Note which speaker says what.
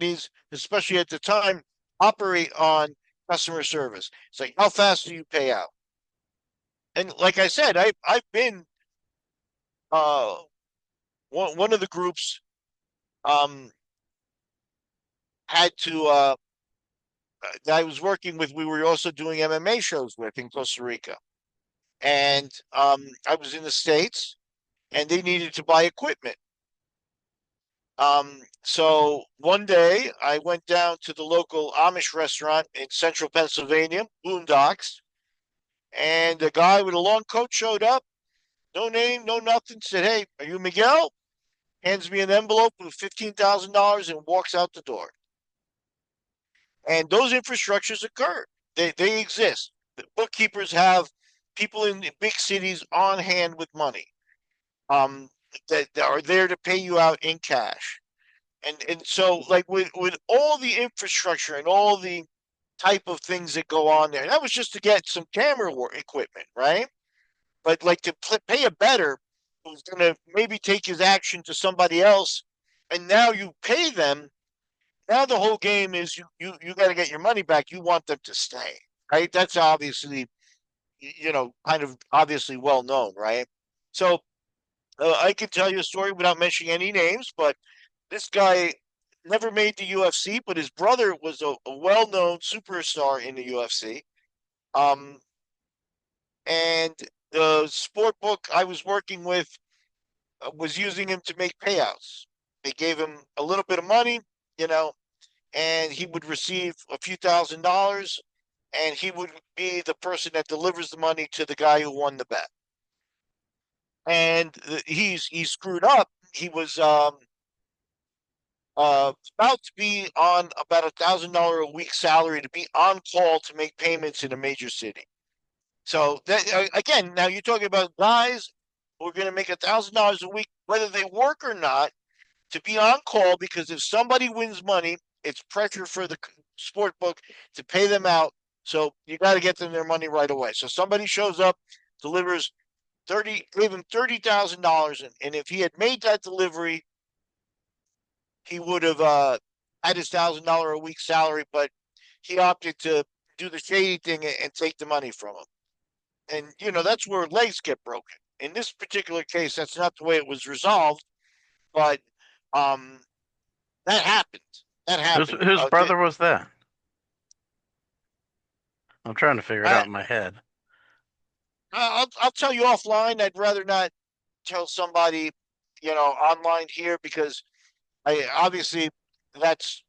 Speaker 1: companies, especially at the time, operate on customer service. It's like, how fast do you pay out? And like I said, I've been uh one of the groups um had to that I was working with. We were also doing MMA shows with in Costa Rica, and I was in the States, and they needed to buy equipment. So one day I went down to the local Amish restaurant in central Pennsylvania, Boondocks, and a guy with a long coat showed up, no name, no nothing, said, "Hey, are you Miguel?" Hands me an envelope with $15,000 and walks out the door. And those infrastructures occur. They exist. The bookkeepers have people in big cities on hand with money um, that are there to pay you out in cash. And so like with all the infrastructure and all the type of things that go on there, that was just to get some camera equipment, right? But like to pay a better who's going to maybe take his action to somebody else, and now you pay them. Now the whole game is you got to get your money back. You want them to stay, right? That's obviously kind of obviously well known, right? So I can tell you a story without mentioning any names, but this guy never made the UFC, but his brother was a well-known superstar in the UFC. Um, and the sport book I was working with was using him to make payouts. They gave him a little bit of money, you know, and he would receive a few $1,000s, and he would be the person that delivers the money to the guy who won the bet. And he screwed up. He was about to be on about $1,000 a week salary to be on call to make payments in a major city. So that again, now you're talking about guys who are going to make $1,000 a week, whether they work or not, to be on call because if somebody wins money, it's pressure for the sport book to pay them out. So you got to get them their money right away. So somebody shows up, delivers gave him $30,000, and if he had made that delivery, he would have had his $1,000 a week salary, but he opted to do the shady thing and take the money from him. And that's where legs get broken. In this particular case, that's not the way it was resolved, but um, that happened. That happened.
Speaker 2: Whose brother was that? I'm trying to figure it
Speaker 1: I,
Speaker 2: out in my head.
Speaker 1: I'll tell you offline. I'd rather not tell somebody, online here because I obviously that's